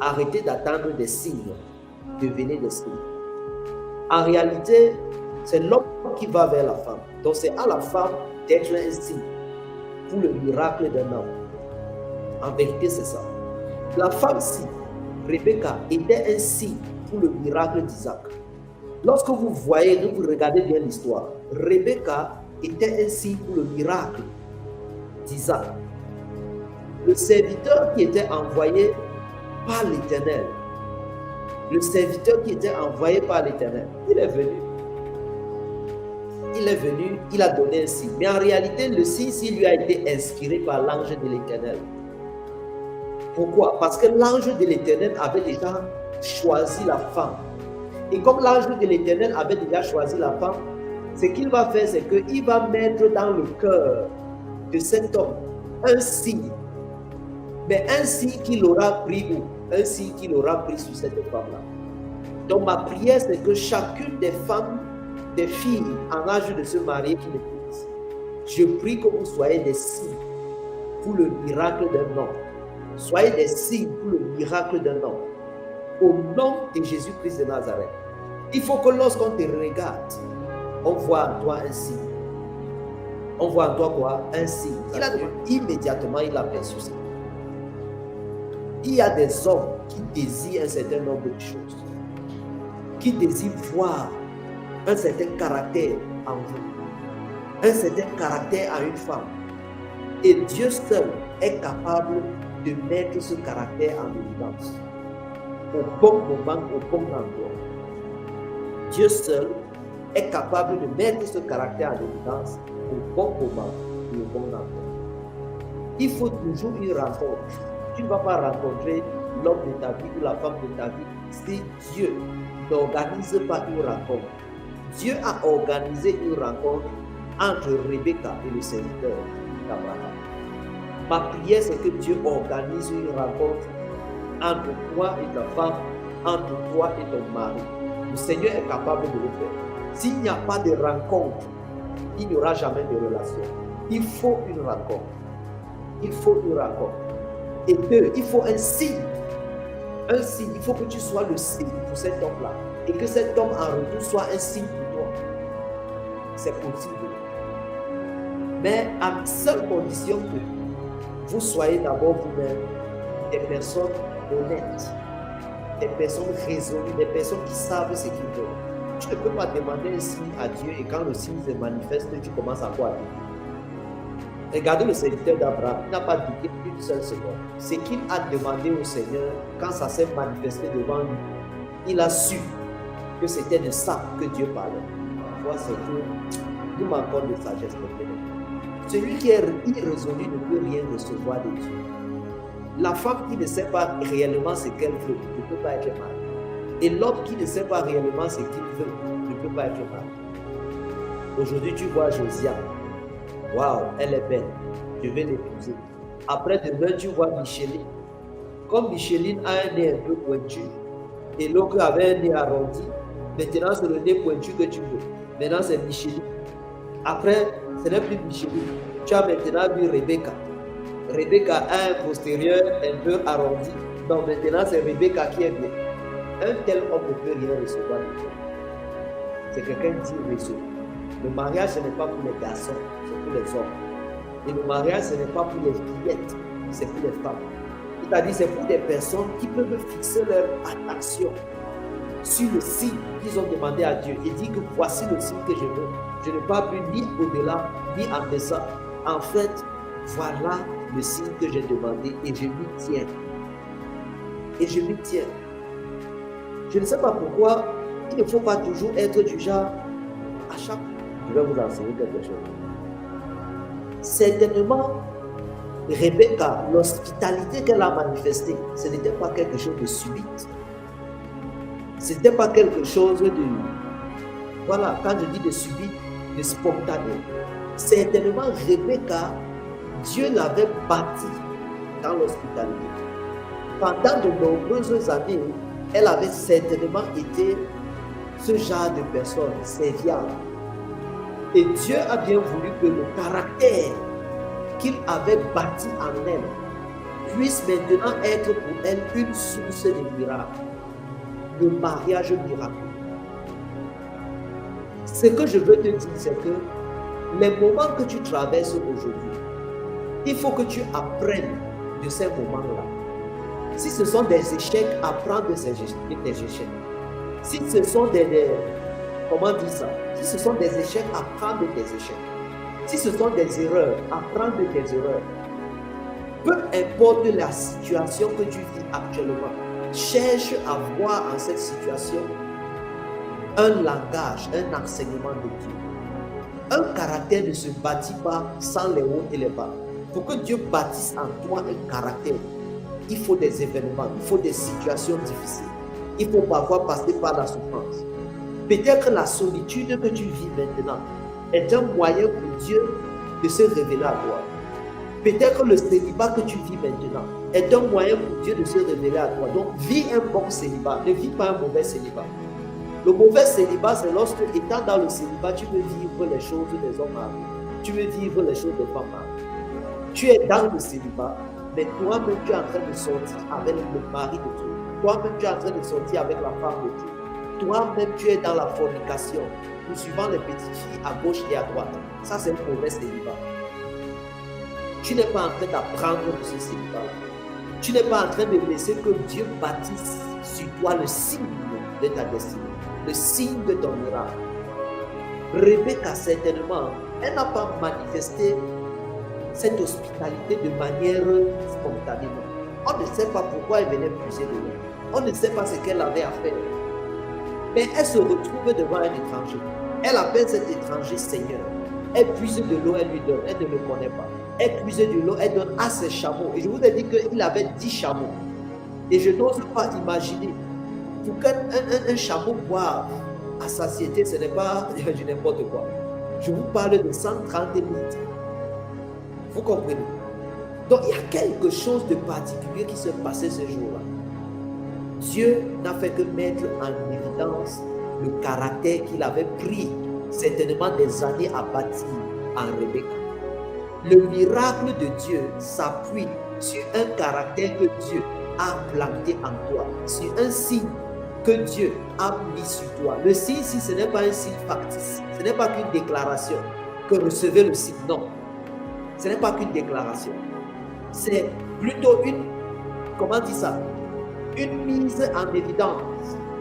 arrêtez d'attendre des signes, devenez des signes. En réalité, c'est l'homme qui va vers la femme. Donc c'est à la femme d'être un signe pour le miracle d'un homme. En vérité, c'est ça. La femme-ci, Rebecca, était un signe pour le miracle d'Isaac. Lorsque vous voyez, vous regardez bien l'histoire, Rebecca était un signe pour le miracle d'Isaac. Le serviteur qui était envoyé par l'Éternel, il est venu, il a donné un signe. Mais en réalité, le signe lui a été inspiré par l'ange de l'Éternel. Pourquoi? Parce que l'ange de l'Éternel avait déjà choisi la femme. Et comme l'ange de l'Éternel avait déjà choisi la femme, ce qu'il va faire, c'est qu'il va mettre dans le cœur de cet homme un signe. Mais un signe qu'il aura pris où? Un signe qu'il aura pris sur cette femme-là. Donc ma prière, c'est que chacune des femmes, des filles en âge de se marier qui m'écoutent, je prie que vous soyez des signes pour le miracle d'un homme. Soyez des signes pour le miracle d'un homme. Au nom de Jésus-Christ de Nazareth. Il faut que lorsqu'on te regarde, on voit en toi un signe. On voit en toi quoi? Un signe. Immédiatement, il a perçu ça. Il y a des hommes qui désirent un certain nombre de choses, qui désirent voir un certain caractère en vous, un certain caractère en une femme. Et Dieu seul est capable de mettre ce caractère en évidence au bon moment, au bon endroit. Dieu seul est capable de mettre ce caractère en évidence au bon moment et au bon endroit. Il faut toujours une rencontre. Tu ne vas pas rencontrer l'homme de ta vie ou la femme de ta vie si Dieu n'organise pas une rencontre. Dieu a organisé une rencontre entre Rebecca et le serviteur d'Abraham. Ma prière, c'est que Dieu organise une rencontre entre toi et ta femme, entre toi et ton mari. Le Seigneur est capable de le faire. S'il n'y a pas de rencontre, il n'y aura jamais de relation. Il faut une rencontre. Il faut une rencontre. Et deux, il faut un signe. Un signe. Il faut que tu sois le signe pour cet homme-là. Et que cet homme en retour soit un signe pour toi. C'est possible. Mais à seule condition que vous soyez d'abord vous-même des personnes honnêtes, des personnes raisonnées, des personnes qui savent ce qu'ils veulent. Tu ne peux pas demander un signe à Dieu et quand le signe se manifeste, tu commences à quoi? Regardez le serviteur d'Abraham, il n'a pas douté une seule seconde. Ce qu'il a demandé au Seigneur, quand ça s'est manifesté devant lui, il a su que c'était de ça que Dieu parlait. Parfois, c'est que nous manquons de sagesse. Celui qui est irrésolu ne peut rien recevoir de Dieu. La femme qui ne sait pas réellement ce qu'elle veut ne peut pas être mariée. Et l'homme qui ne sait pas réellement ce qu'il veut ne peut pas être marié. Aujourd'hui, tu vois Josiane. Waouh, elle est belle. Je vais l'épouser. Après demain, tu vois Micheline. Comme Micheline a un nez un peu pointu et l'autre avait un nez arrondi, maintenant c'est le nez pointu que tu veux. Maintenant c'est Micheline. Après, ce n'est plus Micheline. Tu as maintenant vu Rebecca. Rebecca a un postérieur un peu arrondi. Donc maintenant c'est Rebecca qui est bien. Un tel homme ne peut rien recevoir de toi. C'est quelqu'un qui reçoit. Le mariage, ce n'est pas pour les garçons, c'est pour les hommes. Et le mariage, ce n'est pas pour les fillettes, c'est pour les femmes. C'est-à-dire, c'est pour des personnes qui peuvent fixer leur attention sur le signe qu'ils ont demandé à Dieu et dire que voici le signe que je veux. Je n'ai pas vu ni au-delà, ni en deçà. En fait, voilà le signe que j'ai demandé et je m'y tiens. Et je m'y tiens. Je ne sais pas pourquoi il ne faut pas toujours être du genre à chaque. Je vais vous enseigner quelque chose. Certainement, Rebecca, l'hospitalité qu'elle a manifestée, ce n'était pas quelque chose de subite. Ce n'était pas quelque chose de... Voilà, quand je dis de subite, de spontané. Certainement, Rebecca, Dieu l'avait bâtie dans l'hospitalité. Pendant de nombreuses années, elle avait certainement été ce genre de personne serviable. Et Dieu a bien voulu que le caractère qu'il avait bâti en elle puisse maintenant être pour elle une source de miracles. Le mariage miraculeux. Ce que je veux te dire, c'est que les moments que tu traverses aujourd'hui, il faut que tu apprennes de ces moments-là. Si ce sont des échecs, apprends de tes échecs. Si ce sont comment dire ça? Si ce sont des échecs, apprends de tes échecs. Si ce sont des erreurs, apprends de tes erreurs. Peu importe la situation que tu vis actuellement, cherche à voir en cette situation un langage, un enseignement de Dieu. Un caractère ne se bâtit pas sans les hauts et les bas. Pour que Dieu bâtisse en toi un caractère, il faut des événements, il faut des situations difficiles. Il faut parfois passer par la souffrance. Peut-être que la solitude que tu vis maintenant est un moyen pour Dieu de se révéler à toi. Peut-être que le célibat que tu vis maintenant est un moyen pour Dieu de se révéler à toi. Donc, vis un bon célibat, ne vis pas un mauvais célibat. Le mauvais célibat, c'est lorsque, étant dans le célibat, tu veux vivre les choses des hommes mariés. Tu veux vivre les choses des femmes mariées. Tu es dans le célibat, mais toi-même, tu es en train de sortir avec le mari de Dieu. Toi-même, tu es en train de sortir avec la femme de Dieu. Toi-même, tu es dans la fornication, poursuivant les petites filles à gauche et à droite. Ça, c'est un mauvais célibat. Tu n'es pas en train d'apprendre de ce célibat. Tu n'es pas en train de laisser que Dieu bâtisse sur toi le signe de ta destinée, le signe de ton miracle. Rebecca, certainement, elle n'a pas manifesté cette hospitalité de manière spontanément. On ne sait pas pourquoi elle venait puiser de l'eau. On ne sait pas ce qu'elle avait à faire. Mais elle se retrouve devant un étranger. Elle appelle cet étranger Seigneur. Elle puise de l'eau, elle lui donne. Elle ne le connaît pas. Elle puise de l'eau, elle donne à ses chameaux. Et je vous ai dit qu'il avait 10 chameaux. Et je n'ose pas imaginer. Pour qu'un chameau boive à satiété, ce n'est pas du n'importe quoi. Je vous parle de 130 litres. Vous comprenez? Donc il y a quelque chose de particulier qui se passait ce jour-là. Dieu n'a fait que mettre en évidence le caractère qu'il avait pris certainement des années à bâtir en Rebecca. Le miracle de Dieu s'appuie sur un caractère que Dieu a planté en toi, sur un signe que Dieu a mis sur toi. Le signe ici, ce n'est pas un signe factice, ce n'est pas qu'une déclaration que recevez le signe, non. Ce n'est pas qu'une déclaration. C'est plutôt une, comment dire ça, une mise en évidence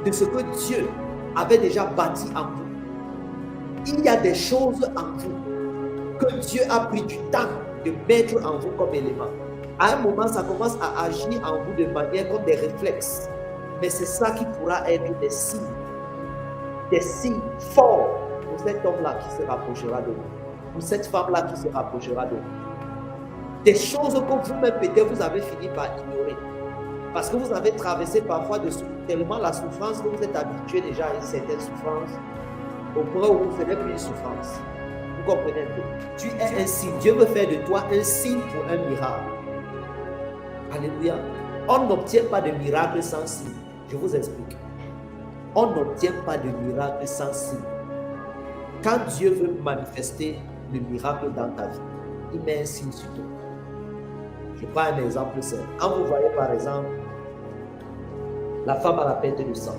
de ce que Dieu avait déjà bâti en vous. Il y a des choses en vous que Dieu a pris du temps de mettre en vous comme élément. À un moment, ça commence à agir en vous de manière comme des réflexes. Mais c'est ça qui pourra être des signes forts pour cet homme-là qui se rapprochera de vous, pour cette femme-là qui se rapprochera de vous. Des choses que vous-même peut-être vous avez fini par ignorer. Parce que vous avez traversé parfois tellement la souffrance que vous êtes habitué déjà à une certaine souffrance, au point où vous ne faites plus une souffrance. Vous comprenez un peu? Tu es un signe. Dieu veut faire de toi un signe pour un miracle. Alléluia. On n'obtient pas de miracle sans signe. Je vous explique. On n'obtient pas de miracle sans signe. Quand Dieu veut manifester le miracle dans ta vie, il met un signe sur toi. Je prends un exemple simple. Quand vous voyez par exemple la femme à la perte de sang.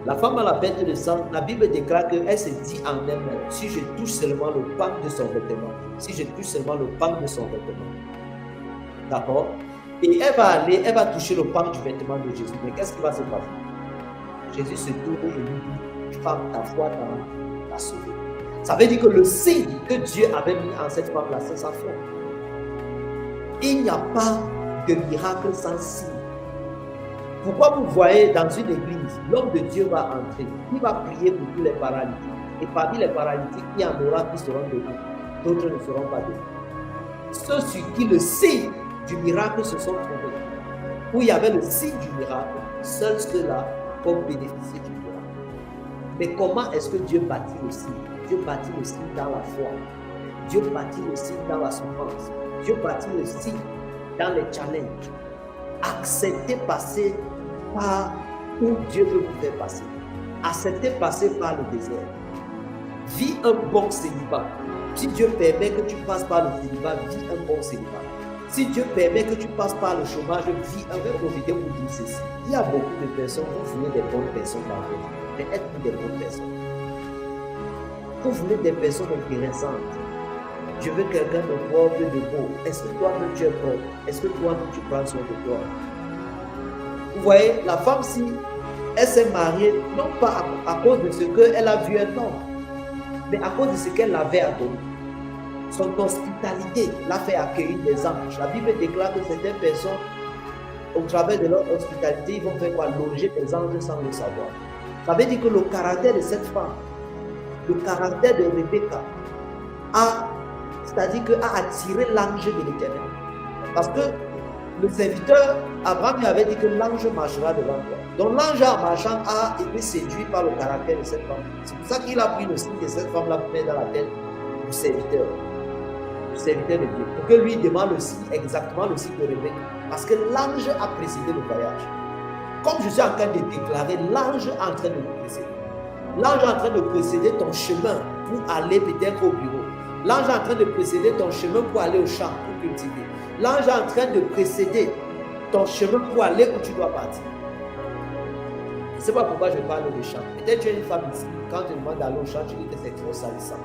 La femme à la perte de sang, la Bible déclare qu'elle se dit en elle-même, si je touche seulement le pan de son vêtement, si je touche seulement le pan de son vêtement. D'accord? Et elle va toucher le pan du vêtement de Jésus. Mais qu'est-ce qui va se passer? Jésus se tourne et lui dit, femme, ta foi t'a sauvée. Ça veut dire que le signe que Dieu avait mis en cette femme-là, c'est sa foi. Il n'y a pas de miracle sans signe. Pourquoi vous voyez dans une église, l'homme de Dieu va entrer, il va prier pour tous les paralytiques. Et parmi les paralytiques, il y en aura qui seront debout, d'autres ne seront pas debout. Ceux sur qui le signe du miracle se sont trouvés, où il y avait le signe du miracle, seuls ceux-là ont bénéficié du miracle. Mais comment est-ce que Dieu bâtit le signe? Dieu bâtit le signe dans la foi. Dieu bâtit le signe dans la souffrance. Dieu bâtit le signe dans les challenges. Acceptez passer par où Dieu veut vous faire passer. Acceptez passer par le désert. Vis un bon célibat. Si Dieu permet que tu passes par le célibat, vis un bon célibat. Si Dieu permet que tu passes par le chômage, vis avec profiter pour dire ceci. Il y a beaucoup de personnes, vous voulez des bonnes personnes dans votre vie, mais êtes-vous des bonnes personnes? Vous voulez des personnes intéressantes. Je veux quelqu'un de propre, de beau. Est-ce que toi-même tu es propre? Est-ce que toi-même tu prends soin de toi? Vous voyez, la femme, si elle s'est mariée, non pas à cause de ce qu'elle a vu un homme, mais à cause de ce qu'elle avait à donner. Son hospitalité l'a fait accueillir des anges. La Bible déclare que certaines personnes, au travers de leur hospitalité, ils vont faire quoi? Loger des anges sans le savoir. Ça veut dire que le caractère de cette femme, le caractère de Rebecca, c'est-à-dire a attiré l'ange de l'Éternel. Parce que le serviteur, Abraham lui avait dit que l'ange marchera devant toi. Donc l'ange en marchant a été séduit par le caractère de cette femme. C'est pour ça qu'il a pris le signe de cette femme-là pour mettre dans la tête du serviteur de Dieu. Pour que lui demande le signe, exactement le signe de Rebecca. Parce que l'ange a précédé le voyage. Comme je suis en train de déclarer, l'ange est en train de le précéder. L'ange est en train de précéder ton chemin pour aller peut-être au bureau. L'ange est en train de précéder ton chemin pour aller au champ, pour cultiver. L'ange est en train de précéder ton chemin pour aller où tu dois partir. Je ne sais pas pourquoi je parle de champ. Peut-être tu es une femme ici. Quand tu demandes d'aller au champ, tu dis que c'est trop salissant.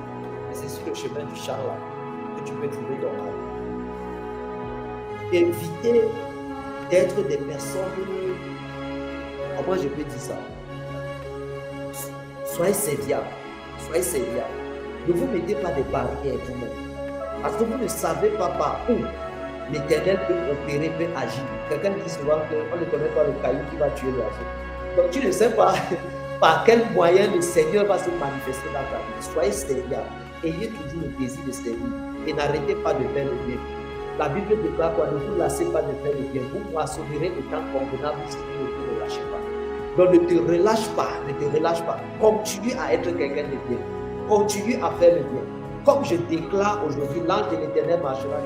Mais c'est sur le chemin du champ là que tu peux trouver ton âme. Évitez d'être des personnes. Comment je peux dire ça? Soyez serviables. Soyez serviables. Ne vous mettez pas des barrières vous-même. Parce que vous ne savez pas par où l'Éternel peut opérer, peut agir. Quelqu'un dit souvent qu'on ne connaît pas le caillou qui va tuer l'oiseau. Donc tu ne sais pas par quel moyen le Seigneur va se manifester dans ta vie. Soyez serviables. Ayez toujours le désir de servir. Et n'arrêtez pas de faire le bien. La Bible déclare quoi? Ne vous lassez pas de faire le bien. Vous moissonnerez le temps convenable si vous ne vous relâchez pas. Donc ne te relâche pas, ne te relâche pas. Continue à être quelqu'un de bien. Continue à faire le bien. Comme je déclare aujourd'hui, l'ange de l'Éternel marchera.